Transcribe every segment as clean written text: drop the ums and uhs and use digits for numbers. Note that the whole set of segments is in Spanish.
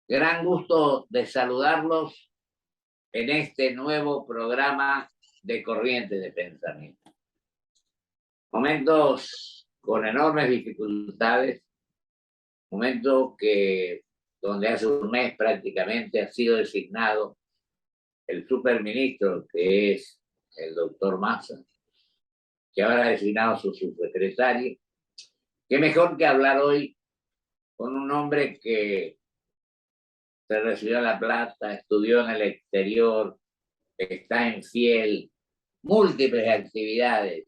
Gran gusto de saludarlos en este nuevo programa de Corrientes de Pensamiento. Momentos con enormes dificultades, momentos donde hace un mes prácticamente ha sido designado el superministro, que es el doctor Massa, que ahora ha designado a su subsecretario. Qué mejor que hablar hoy con un hombre que se recibió en La Plata, estudió en el exterior, está en fiel, múltiples actividades,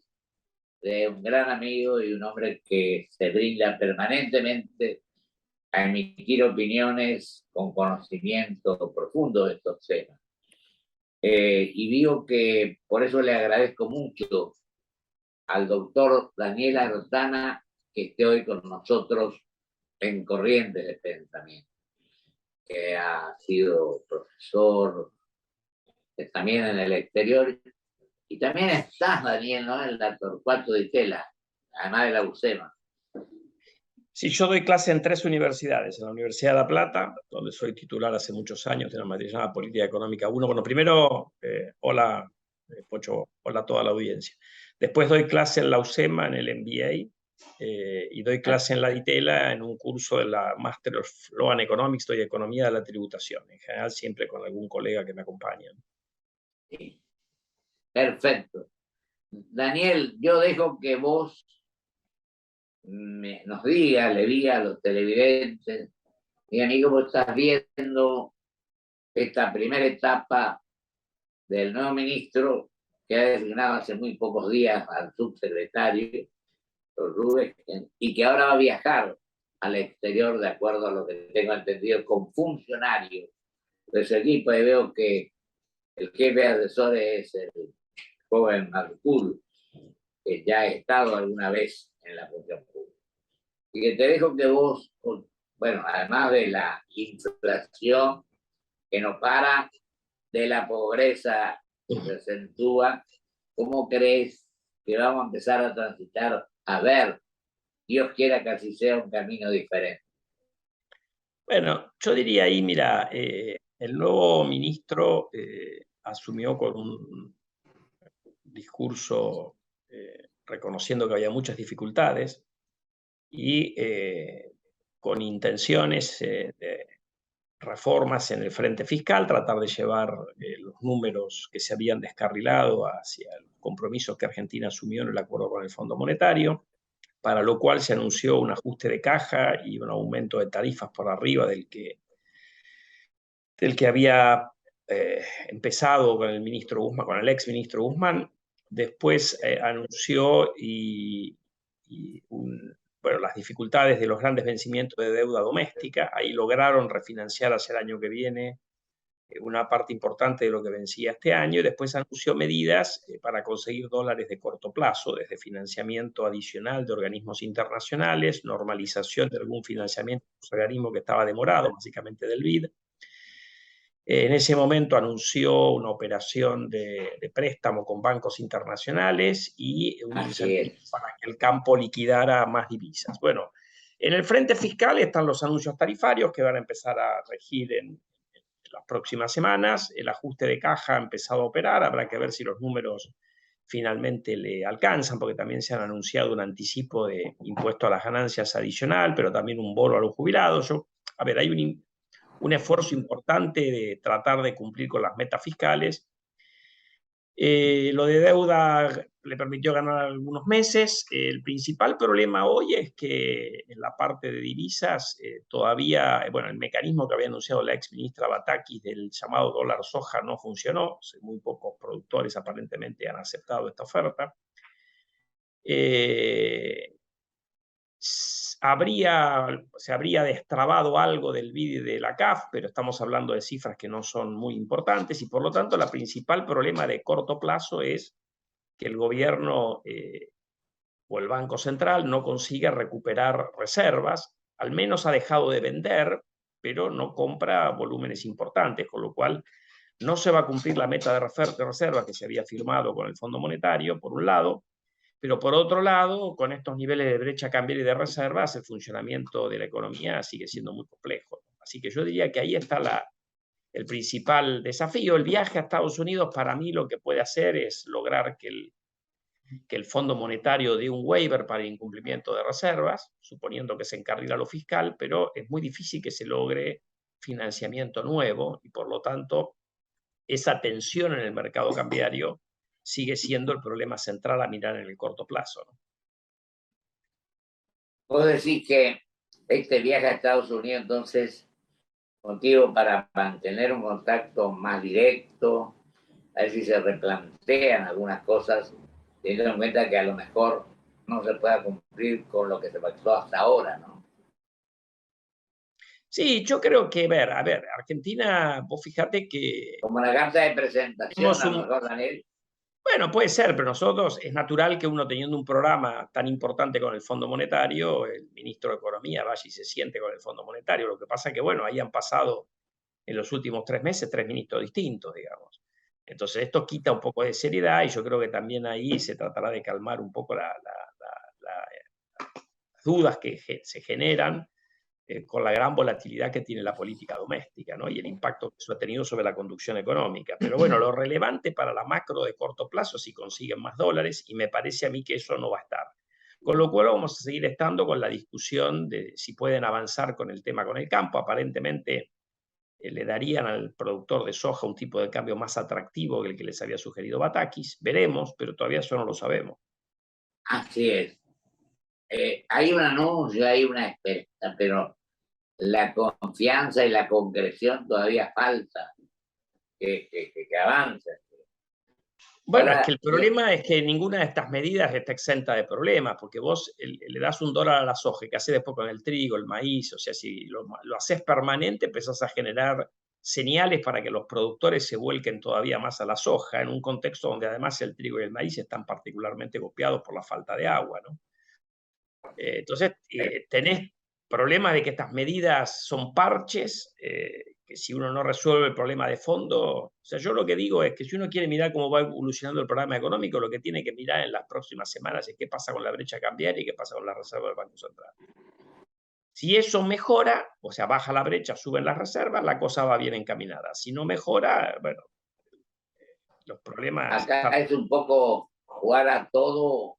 de un gran amigo y un hombre que se brinda permanentemente a emitir opiniones con conocimiento profundo de estos temas. Y digo que por eso le agradezco mucho al doctor Daniel Artana que esté hoy con nosotros en Corrientes de Pensamiento, que ha sido profesor también en el exterior. Y también estás, Daniel, ¿no? En la Torcuato de Tela, además de la UCEMA. Sí, yo doy clase en 3 universidades. En la Universidad de La Plata, donde soy titular hace muchos años de una materia llamada Política Económica 1. Bueno, primero, hola, Pocho, hola a toda la audiencia. Después doy clase en la UCEMA, en el MBA, y doy clase en la DITELA en un curso de la Master of Law and Economics, doy Economía de la Tributación. En general, siempre con algún colega que me acompaña. Sí. Perfecto. Daniel, yo dejo que vos nos digas, le digas a los televidentes, mi amigo, vos estás viendo esta primera etapa del nuevo ministro que ha designado hace muy pocos días al subsecretario Rubén, y que ahora va a viajar al exterior, de acuerdo a lo que tengo entendido, con funcionarios de ese equipo. Y veo que el jefe de asesores es el joven Marcul, que ya ha estado alguna vez en la función pública. Y que te dejo que vos, bueno, además de la inflación que no para, de la pobreza que se acentúa, ¿cómo crees que vamos a empezar a transitar? A ver, Dios quiera que así sea, un camino diferente. Bueno, yo diría ahí, mira, el nuevo ministro asumió con un discurso reconociendo que había muchas dificultades y con intenciones de reformas en el frente fiscal, tratar de llevar los números que se habían descarrilado hacia los compromisos que Argentina asumió en el acuerdo con el Fondo Monetario, para lo cual se anunció un ajuste de caja y un aumento de tarifas por arriba del que había empezado con el ministro Guzmán, con el ex ministro Guzmán. Después anunció bueno, las dificultades de los grandes vencimientos de deuda doméstica. Ahí lograron refinanciar hacia el año que viene una parte importante de lo que vencía este año, y después anunció medidas para conseguir dólares de corto plazo, desde financiamiento adicional de organismos internacionales, normalización de algún financiamiento de un organismo que estaba demorado, básicamente del BID. En ese momento anunció una operación de préstamo con bancos internacionales y un incentivo para que el campo liquidara más divisas. Bueno, en el frente fiscal están los anuncios tarifarios que van a empezar a regir en las próximas semanas. El ajuste de caja ha empezado a operar, habrá que ver si los números finalmente le alcanzan, porque también se han anunciado un anticipo de impuesto a las ganancias adicional, pero también un bono a los jubilados. A ver, hay un esfuerzo importante de tratar de cumplir con las metas fiscales. Lo de deuda le permitió ganar algunos meses. El principal problema hoy es que en la parte de divisas todavía, bueno, el mecanismo que había anunciado la ex ministra Batakis del llamado dólar soja no funcionó. Muy pocos productores aparentemente han aceptado esta oferta. Se habría destrabado algo del BID y de la CAF, pero estamos hablando de cifras que no son muy importantes, y por lo tanto el principal problema de corto plazo es que el gobierno o el Banco Central no consiga recuperar reservas. Al menos ha dejado de vender, pero no compra volúmenes importantes, con lo cual no se va a cumplir la meta de reserva que se había firmado con el Fondo Monetario, por un lado, Pero por otro lado, con estos niveles de brecha cambiaria y de reservas, el funcionamiento de la economía sigue siendo muy complejo. Así que yo diría que ahí está el principal desafío. El viaje a Estados Unidos, para mí, lo que puede hacer es lograr que el Fondo Monetario dé un waiver para el incumplimiento de reservas, suponiendo que se encarrila lo fiscal, pero es muy difícil que se logre financiamiento nuevo y, por lo tanto, esa tensión en el mercado cambiario sigue siendo el problema central a mirar en el corto plazo, ¿no? Vos decís que este viaje a Estados Unidos, entonces, motivo para mantener un contacto más directo, a ver si se replantean algunas cosas, teniendo en cuenta que a lo mejor no se pueda cumplir con lo que se pactó hasta ahora, ¿no? Sí, yo creo que, a ver, Argentina, vos fíjate que Como la carta de presentación, tenemos a lo un, mejor, Daniel. bueno, puede ser, pero nosotros es natural que uno teniendo un programa tan importante con el Fondo Monetario, el ministro de Economía vaya y se siente con el Fondo Monetario. Lo que pasa es que, bueno, ahí han pasado en los últimos 3 meses 3 ministros distintos, digamos. Entonces esto quita un poco de seriedad y yo creo que también ahí se tratará de calmar un poco las dudas que se generan con la gran volatilidad que tiene la política doméstica, ¿no? Y el impacto que eso ha tenido sobre la conducción económica. Pero bueno, lo relevante para la macro de corto plazo es si consiguen más dólares y me parece a mí que eso no va a estar. Con lo cual vamos a seguir estando con la discusión de si pueden avanzar con el tema con el campo. Aparentemente le darían al productor de soja un tipo de cambio más atractivo que el que les había sugerido Batakis. Veremos, pero todavía eso no lo sabemos. Así es. Hay un anuncio, hay una esperanza, pero la confianza y la concreción todavía falta que avance. Bueno, es que Ahora, el problema es que ninguna de estas medidas está exenta de problemas, porque vos le das $1 a la soja, que hace después con el trigo, el maíz, o sea, si lo haces permanente, empezás a generar señales para que los productores se vuelquen todavía más a la soja, en un contexto donde además el trigo y el maíz están particularmente golpeados por la falta de agua, ¿no? Entonces, tenés problemas de que estas medidas son parches, que si uno no resuelve el problema de fondo, o sea, yo lo que digo es que si uno quiere mirar cómo va evolucionando el programa económico, lo que tiene que mirar en las próximas semanas es qué pasa con la brecha cambiaria y qué pasa con la reserva del Banco Central. Si eso mejora, o sea, baja la brecha, suben las reservas, la cosa va bien encaminada. Si no mejora, bueno, los problemas acá están. es un poco jugar a todo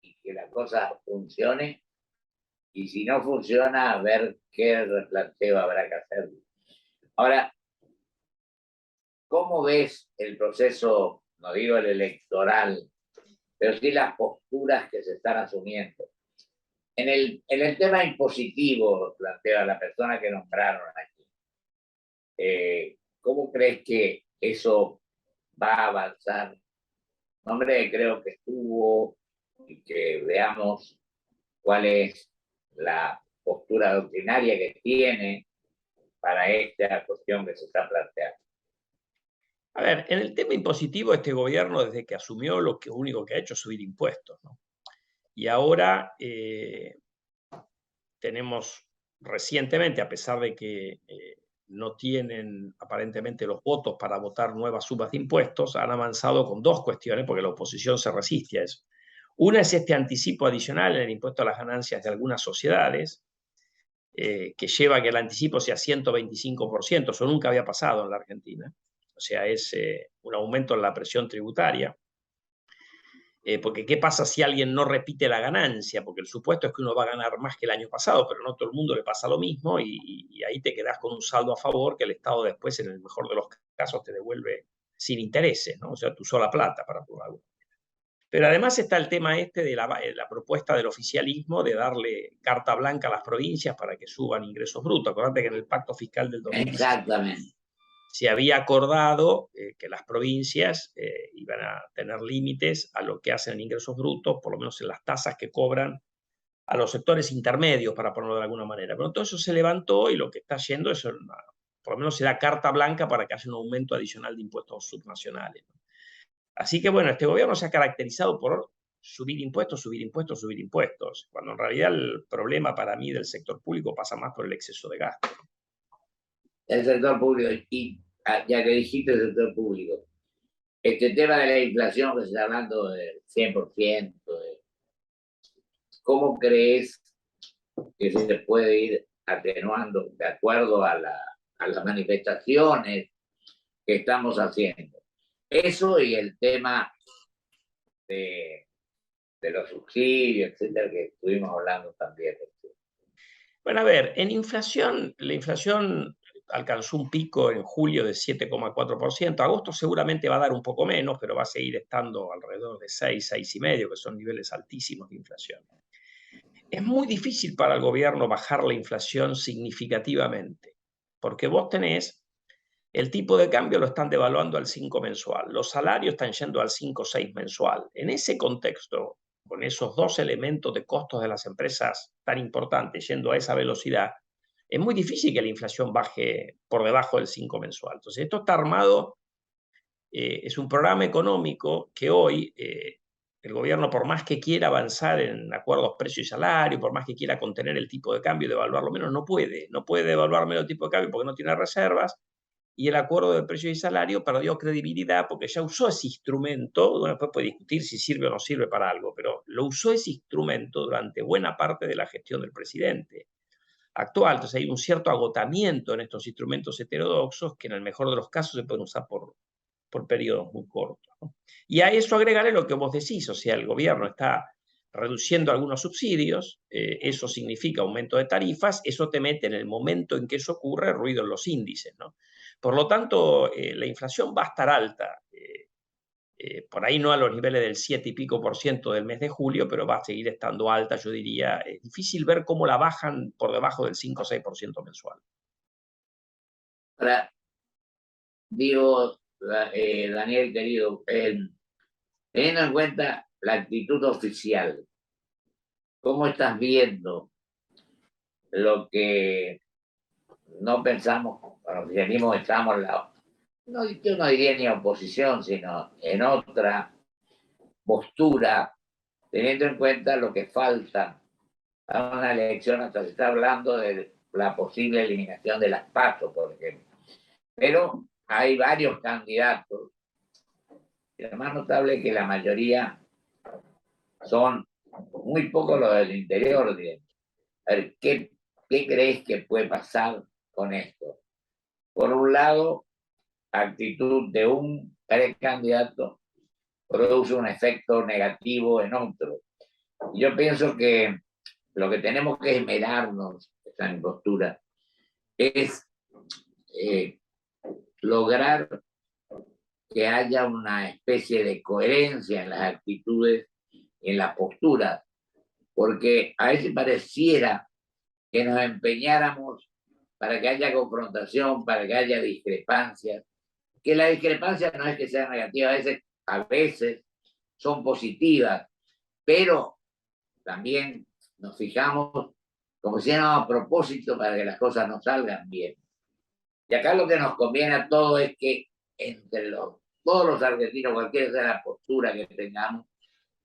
y que la cosa funcione, y si no funciona, ver qué replanteo habrá que hacer. Ahora, ¿cómo ves el proceso, no digo el electoral, pero sí las posturas que se están asumiendo? En el tema impositivo, plantea la persona que nombraron aquí, ¿cómo crees que eso va a avanzar? Nombre creo que estuvo, y que veamos cuál es la postura doctrinaria que tiene para esta cuestión que se está planteando. A ver, en el tema impositivo, este gobierno, desde que asumió, lo único que ha hecho es subir impuestos, ¿no? Y ahora tenemos recientemente, a pesar de que no tienen aparentemente los votos para votar nuevas sumas de impuestos, han avanzado con 2 cuestiones, porque la oposición se resiste a eso. Una es este anticipo adicional en el impuesto a las ganancias de algunas sociedades, que lleva a que el anticipo sea 125%, eso nunca había pasado en la Argentina. O sea, es un aumento en la presión tributaria. Porque ¿qué pasa si alguien no repite la ganancia? Porque el supuesto es que uno va a ganar más que el año pasado, pero no todo el mundo le pasa lo mismo y ahí te quedás con un saldo a favor que el Estado después, en el mejor de los casos, te devuelve sin intereses, ¿no? O sea, tu sola plata, para ponerlo. Pero además está el tema este de la propuesta del oficialismo de darle carta blanca a las provincias para que suban ingresos brutos. Acordate que en el pacto fiscal del 2017 Exactamente. se había acordado que las provincias iban a tener límites a lo que hacen en ingresos brutos, por lo menos en las tasas que cobran a los sectores intermedios, para ponerlo de alguna manera. Pero todo eso se levantó y lo que está yendo es, por lo menos se da carta blanca para que haya un aumento adicional de impuestos subnacionales. Así que bueno, este gobierno se ha caracterizado por subir impuestos, subir impuestos, subir impuestos, cuando en realidad el problema para mí del sector público pasa más por el exceso de gasto. El sector público, y ya que dijiste el sector público, este tema de la inflación que se está hablando del 100%, ¿cómo crees que se puede ir atenuando de acuerdo a las manifestaciones que estamos haciendo? Eso y el tema de los subsidios, etcétera, que estuvimos hablando también. Bueno, a ver, en inflación, la inflación alcanzó un pico en julio de 7,4%. Agosto seguramente va a dar un poco menos, pero va a seguir estando alrededor de 6, 6,5, que son niveles altísimos de inflación. Es muy difícil para el gobierno bajar la inflación significativamente, porque vos tenés el tipo de cambio lo están devaluando al 5 mensual, los salarios están yendo al 5,6 mensual. En ese contexto, con esos dos elementos de costos de las empresas tan importantes yendo a esa velocidad, es muy difícil que la inflación baje por debajo del 5 mensual. Entonces, esto está armado, es un programa económico que hoy el gobierno, por más que quiera avanzar en acuerdos precio y salario, por más que quiera contener el tipo de cambio y devaluarlo menos, no puede devaluar menos el tipo de cambio porque no tiene reservas, y el acuerdo de precio y salario perdió credibilidad porque ya usó ese instrumento, bueno, después puede discutir si sirve o no sirve para algo, pero lo usó ese instrumento durante buena parte de la gestión del presidente actual. Entonces hay un cierto agotamiento en estos instrumentos heterodoxos que en el mejor de los casos se pueden usar por periodos muy cortos, ¿no? Y a eso agregarle lo que vos decís, o sea, el gobierno está reduciendo algunos subsidios, eso significa aumento de tarifas, eso te mete en el momento en que eso ocurre ruido en los índices, ¿no? Por lo tanto, la inflación va a estar alta, por ahí no a los niveles del 7 y pico por ciento del mes de julio, pero va a seguir estando alta, yo diría. Es difícil ver cómo la bajan por debajo del 5 o 6% mensual. Ahora, digo, Daniel, querido, teniendo en cuenta la actitud oficial, ¿cómo estás viendo lo que no pensamos, bueno, el oficialismo estamos no, yo no diría ni oposición, sino en otra postura, teniendo en cuenta lo que falta a una elección? Hasta se está hablando de la posible eliminación de las PASO, por ejemplo. Pero hay varios candidatos, y lo más notable es que la mayoría son muy pocos los del interior. A ver, ¿qué crees que puede pasar con esto? Por un lado, actitud de un precandidato produce un efecto negativo en otro. Yo pienso que lo que tenemos que esmerarnos, esta impostura, es lograr que haya una especie de coherencia en las actitudes, en las posturas, porque a veces pareciera que nos empeñáramos para que haya confrontación, para que haya discrepancias, que la discrepancia no es que sea negativa, a veces son positivas, pero también nos fijamos como si éramos a propósito para que las cosas no salgan bien. Y acá lo que nos conviene a todos es que entre todos los argentinos, cualquiera sea la postura que tengamos,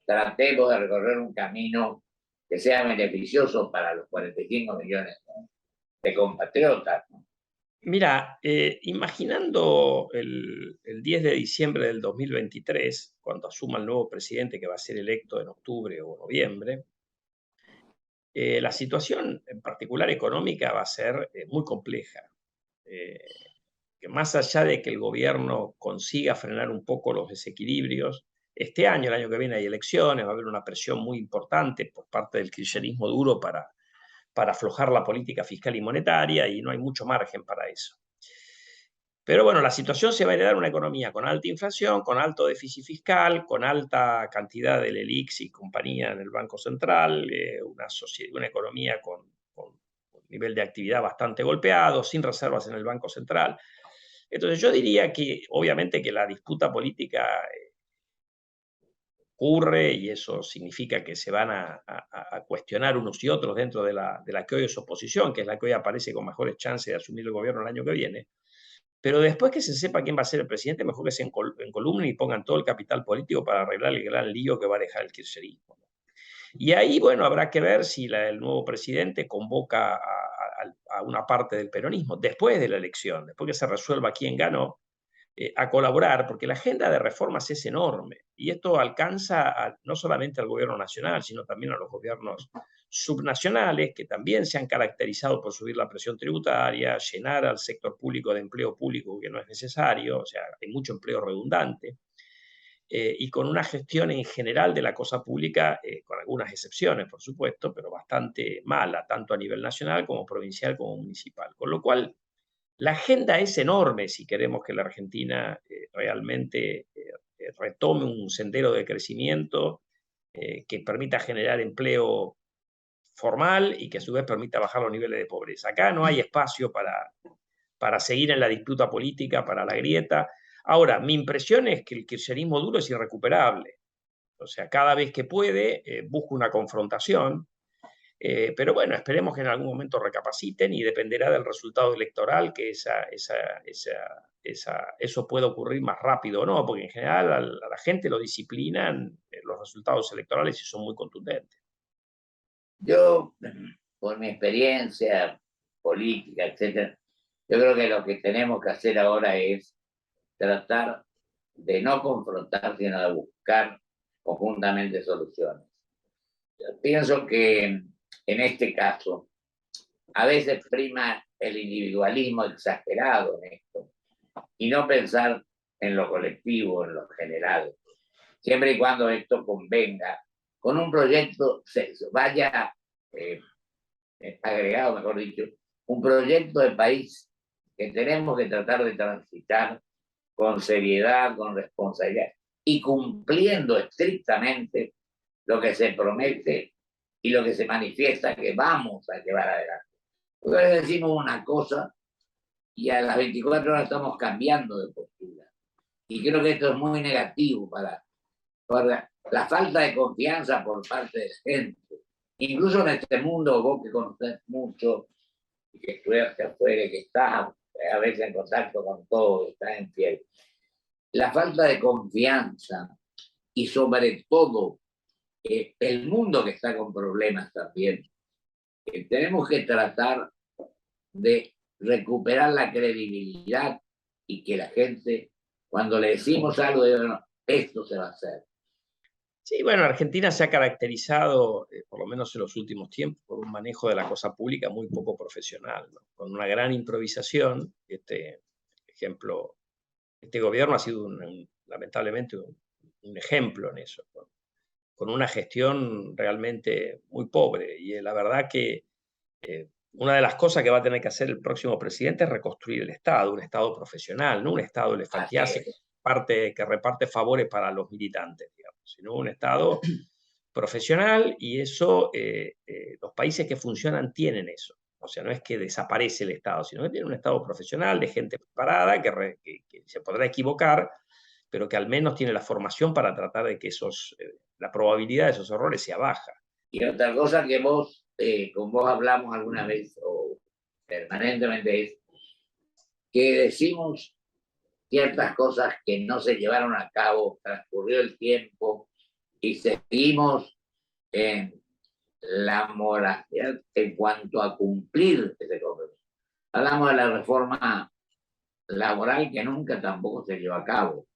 tratemos de recorrer un camino que sea beneficioso para los 45 millones, ¿no?, de compatriotas, ¿no? Mira, imaginando el 10 de diciembre del 2023, cuando asuma el nuevo presidente que va a ser electo en octubre o noviembre, la situación en particular económica va a ser muy compleja. Que más allá de que el gobierno consiga frenar un poco los desequilibrios, este año, el año que viene hay elecciones, va a haber una presión muy importante por parte del kirchnerismo duro para aflojar la política fiscal y monetaria, y no hay mucho margen para eso. Pero bueno, la situación se va a heredar una economía con alta inflación, con alto déficit fiscal, con alta cantidad de LELIQs y compañía en el Banco Central, una economía con un nivel de actividad bastante golpeado, sin reservas en el Banco Central. Entonces yo diría que obviamente que la disputa política ocurre, y eso significa que se van a cuestionar unos y otros dentro de la que hoy es oposición, que es la que hoy aparece con mejores chances de asumir el gobierno el año que viene. Pero después que se sepa quién va a ser el presidente, mejor que se encolumnen y pongan todo el capital político para arreglar el gran lío que va a dejar el kirchnerismo. Y ahí, bueno, habrá que ver si el nuevo presidente convoca a una parte del peronismo después de la elección, después que se resuelva quién ganó. a colaborar, porque la agenda de reformas es enorme y esto alcanza no solamente al gobierno nacional, sino también a los gobiernos subnacionales, que también se han caracterizado por subir la presión tributaria, llenar al sector público de empleo público que no es necesario, o sea, hay mucho empleo redundante, y con una gestión en general de la cosa pública, con algunas excepciones, por supuesto, pero bastante mala, tanto a nivel nacional como provincial como municipal. Con lo cual, la agenda es enorme si queremos que la Argentina realmente retome un sendero de crecimiento que permita generar empleo formal y que a su vez permita bajar los niveles de pobreza. Acá no hay espacio para seguir en la disputa política, para la grieta. Ahora, mi impresión es que el kirchnerismo duro es irrecuperable. O sea, cada vez que puede, busca una confrontación. Pero bueno, esperemos que en algún momento recapaciten y dependerá del resultado electoral que eso pueda ocurrir más rápido o no, porque en general a la gente lo disciplinan los resultados electorales y son muy contundentes. Yo, por mi experiencia política, etcétera, yo creo que lo que tenemos que hacer ahora es tratar de no confrontar, sino de buscar conjuntamente soluciones. Yo pienso que en este caso, a veces prima el individualismo exagerado en esto y no pensar en lo colectivo, en lo general, siempre y cuando esto convenga, con un proyecto se vaya agregado, mejor dicho, un proyecto de país que tenemos que tratar de transitar con seriedad, con responsabilidad y cumpliendo estrictamente lo que se promete y lo que se manifiesta que vamos a llevar adelante. Entonces decimos una cosa y a las 24 horas estamos cambiando de postura. Y creo que esto es muy negativo para la falta de confianza por parte de la gente. Incluso en este mundo, vos que conocés mucho y que estudiaste afuera y que estás a veces en contacto con todo, estás en fiel. La falta de confianza y sobre todo el mundo que está con problemas también. Tenemos que tratar de recuperar la credibilidad y que la gente, cuando le decimos algo, diga, no, esto se va a hacer. Sí, bueno, Argentina se ha caracterizado, por lo menos en los últimos tiempos, por un manejo de la cosa pública muy poco profesional, ¿no? Con una gran improvisación. Ejemplo, este gobierno ha sido lamentablemente un ejemplo en eso, ¿no? Con una gestión realmente muy pobre. Y la verdad que una de las cosas que va a tener que hacer el próximo presidente es reconstruir el Estado, un Estado profesional, no un Estado elefantiásico que reparte favores para los militantes, digamos, sino un Estado profesional, y eso los países que funcionan tienen eso. O sea, no es que desaparece el Estado, sino que tiene un Estado profesional de gente preparada que se podrá equivocar, pero que al menos tiene la formación para tratar de que la probabilidad de esos errores sea baja. Y otra cosa que con vos hablamos alguna vez o permanentemente es que decimos ciertas cosas que no se llevaron a cabo, transcurrió el tiempo y seguimos en la moralidad en cuanto a cumplir ese compromiso. Hablamos de la reforma laboral que nunca tampoco se llevó a cabo.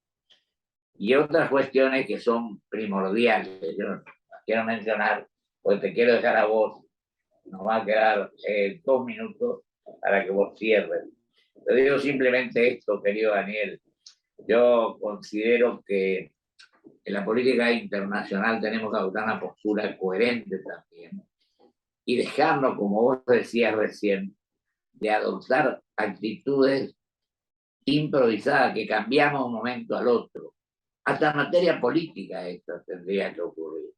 Y otras cuestiones que son primordiales. Yo no quiero mencionar, porque te quiero dejar a vos. Nos va a quedar 2 minutos para que vos cierres. Te digo simplemente esto, querido Daniel. Yo considero que en la política internacional tenemos que adoptar una postura coherente también y dejarnos, como vos decías recién, de adoptar actitudes improvisadas que cambiamos de un momento al otro. Hasta en materia política esto tendría que ocurrir.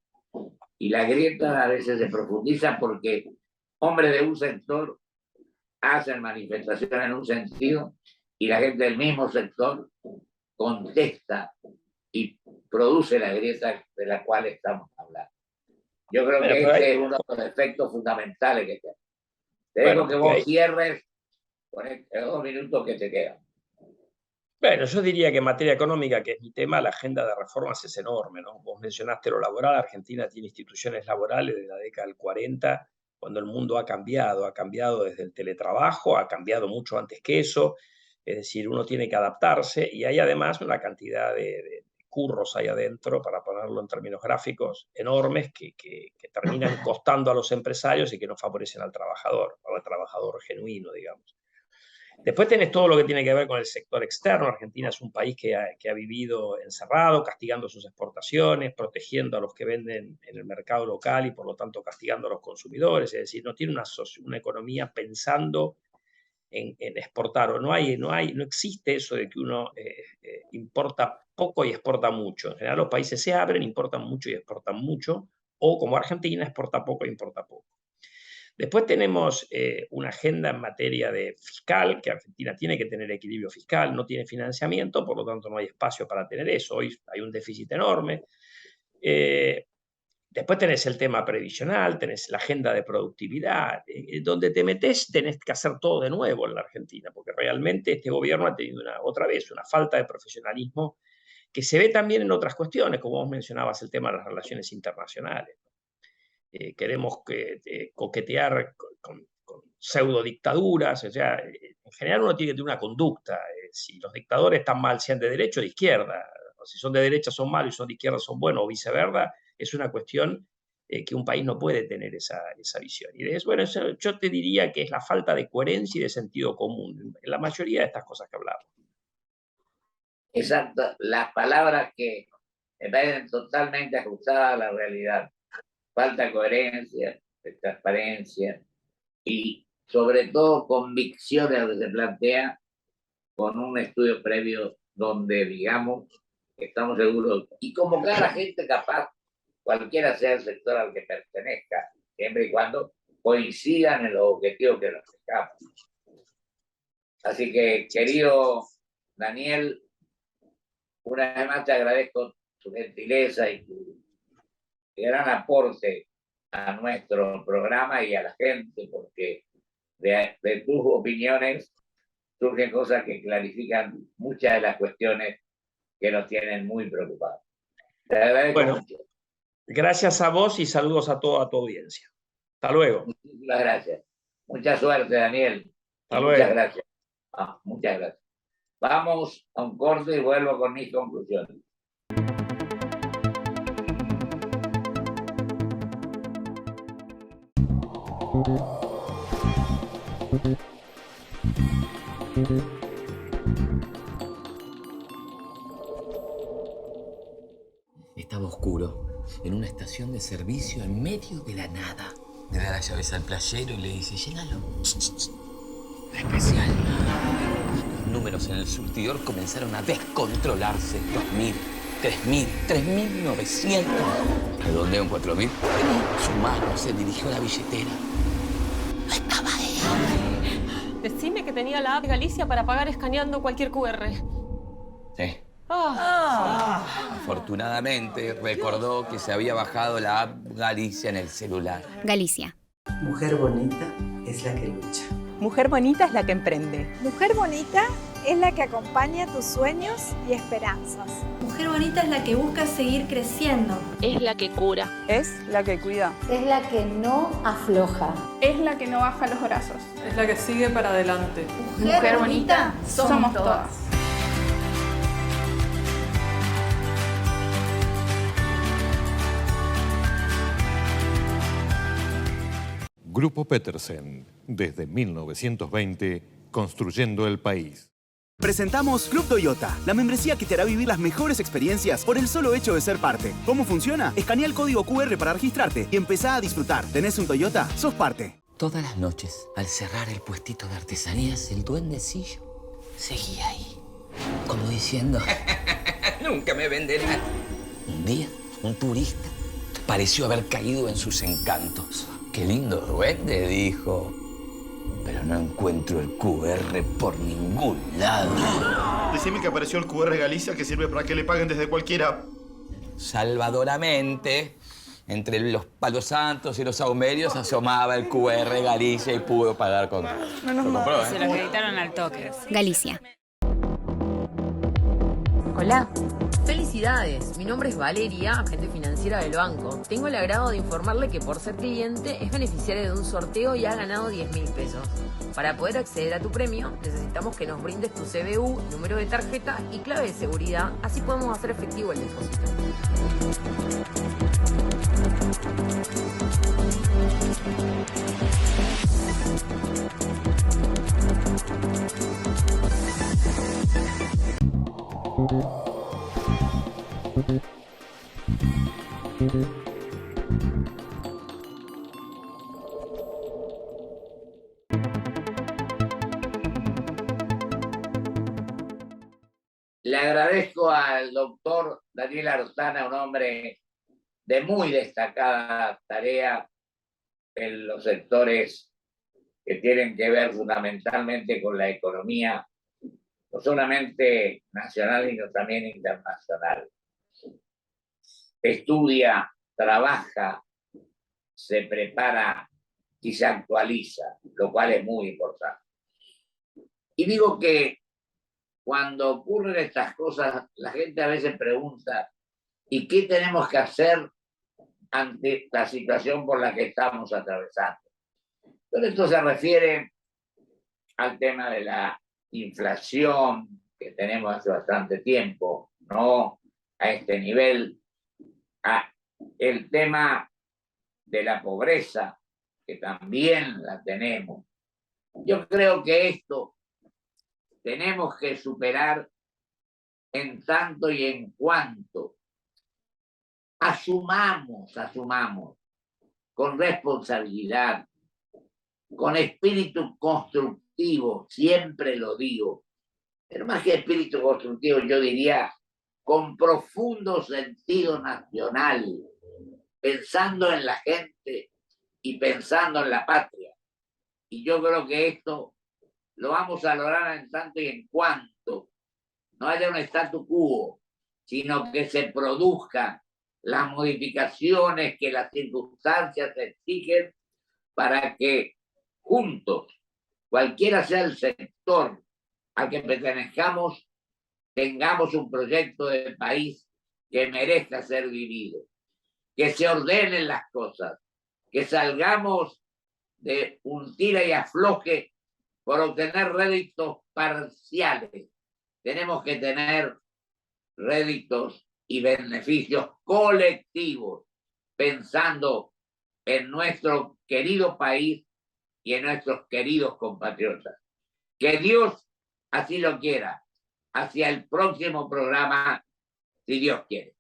Y la grieta a veces se profundiza porque hombres de un sector hacen manifestaciones en un sentido y la gente del mismo sector contesta y produce la grieta de la cual estamos hablando. Yo creo que este es uno de los efectos fundamentales que tenemos. Te dejo que vos cierres con estos 2 minutos que te quedan. Bueno, yo diría que en materia económica, que es mi tema, la agenda de reformas es enorme, ¿no? Vos mencionaste lo laboral. Argentina tiene instituciones laborales de la década del 40, cuando el mundo ha cambiado desde el teletrabajo, ha cambiado mucho antes que eso. Es decir, uno tiene que adaptarse y hay además una cantidad de curros ahí adentro, para ponerlo en términos gráficos, enormes que terminan costando a los empresarios y que no favorecen al trabajador genuino, digamos. Después tenés todo lo que tiene que ver con el sector externo. Argentina es un país que ha vivido encerrado, castigando sus exportaciones, protegiendo a los que venden en el mercado local y por lo tanto castigando a los consumidores. Es decir, no tiene una economía pensando en exportar, o no existe eso de que uno importa poco y exporta mucho. En general los países se abren, importan mucho y exportan mucho, o como Argentina, exporta poco e importa poco. Después tenemos una agenda en materia de fiscal, que Argentina tiene que tener equilibrio fiscal, no tiene financiamiento, por lo tanto no hay espacio para tener eso. Hoy hay un déficit enorme. Después tenés el tema previsional, tenés la agenda de productividad. Donde te metés tenés que hacer todo de nuevo en la Argentina, porque realmente este gobierno ha tenido otra vez una falta de profesionalismo que se ve también en otras cuestiones, como vos mencionabas, el tema de las relaciones internacionales. Queremos coquetear con pseudo dictaduras, o sea, en general uno tiene que tener una conducta. Si los dictadores están mal, sean de derecha o de izquierda, o si son de derecha son malos y son de izquierda son buenos, o viceversa, es una cuestión que un país no puede tener esa visión. Y bueno, eso, yo te diría que es la falta de coherencia y de sentido común en la mayoría de estas cosas que hablamos. Exacto, las palabras que me parecen totalmente ajustadas a la realidad. Falta coherencia, de transparencia y sobre todo convicciones a lo que se plantea con un estudio previo donde, digamos, estamos seguros y convocar a la gente capaz, cualquiera sea el sector al que pertenezca, siempre y cuando coincidan en los objetivos que nos fijamos. Así que, querido Daniel, una vez más te agradezco tu gentileza y tu gran aporte a nuestro programa y a la gente, porque de tus opiniones surgen cosas que clarifican muchas de las cuestiones que nos tienen muy preocupados. Te agradezco mucho. Gracias a vos y saludos a toda tu audiencia. Hasta luego. Muchísimas gracias. Mucha suerte, Daniel. Hasta luego. Muchas gracias. Muchas gracias. Vamos a un corte y vuelvo con mis conclusiones. Estaba oscuro, en una estación de servicio en medio de la nada. Le da las llaves al playero y le dice, llénalo. Especial. Los números en el surtidor comenzaron a descontrolarse. 2.000, 3.000, 3.900. Redondeo en 4.000. Su mano se dirigió a la billetera. No estaba ahí. Decime que tenía la app de Galicia para pagar escaneando cualquier QR. Sí. Afortunadamente, recordó que se había bajado la app Galicia en el celular. Galicia. Mujer bonita es la que lucha. Mujer bonita es la que emprende. Mujer bonita es la que acompaña tus sueños y esperanzas. Mujer bonita es la que busca seguir creciendo. Es la que cura. Es la que cuida. Es la que no afloja. Es la que no baja los brazos. Es la que sigue para adelante. Mujer bonita somos todas. Grupo Petersen, desde 1920, construyendo el país. Presentamos Club Toyota, la membresía que te hará vivir las mejores experiencias por el solo hecho de ser parte. ¿Cómo funciona? Escanea el código QR para registrarte y empezá a disfrutar. ¿Tenés un Toyota? ¡Sos parte! Todas las noches, al cerrar el puestito de artesanías, el duendecillo seguía ahí, como diciendo, nunca me venderán. Un día, un turista pareció haber caído en sus encantos. Qué lindo duende, dijo. Pero no encuentro el QR por ningún lado. Decime que apareció el QR Galicia que sirve para que le paguen desde cualquiera. Salvadoramente, entre los palos santos y los saumerios asomaba el QR Galicia y pudo pagar con... Se lo acreditaron al toque. Galicia. Hola, Felicidades, mi nombre es Valeria, agente financiera del banco. Tengo el agrado de informarle que por ser cliente es beneficiario de un sorteo y ha ganado 10.000 pesos. Para poder acceder a tu premio, necesitamos que nos brindes tu CBU, número de tarjeta y clave de seguridad, así podemos hacer efectivo el depósito. Le agradezco al doctor Daniel Artana, un hombre de muy destacada tarea en los sectores que tienen que ver fundamentalmente con la economía, no solamente nacional, sino también internacional. Estudia, trabaja, se prepara y se actualiza, lo cual es muy importante. Y digo que cuando ocurren estas cosas, la gente a veces pregunta, ¿y qué tenemos que hacer ante la situación por la que estamos atravesando? Pero esto se refiere al tema de la inflación que tenemos hace bastante tiempo, no a este nivel, a el tema de la pobreza, que también la tenemos. Yo creo que esto tenemos que superar en tanto y en cuanto asumamos con responsabilidad, con espíritu constructivo, siempre lo digo, pero más que espíritu constructivo, yo diría con profundo sentido nacional, pensando en la gente y pensando en la patria. Y yo creo que esto lo vamos a lograr en tanto y en cuanto no haya un statu quo, sino que se produzcan las modificaciones que las circunstancias exigen para que juntos, cualquiera sea el sector al que pertenezcamos, tengamos un proyecto de país que merezca ser vivido, que se ordenen las cosas, que salgamos de un tira y afloje por obtener réditos parciales. Tenemos que tener réditos y beneficios colectivos, pensando en nuestro querido país y en nuestros queridos compatriotas. Que Dios así lo quiera. Hacia el próximo programa, si Dios quiere.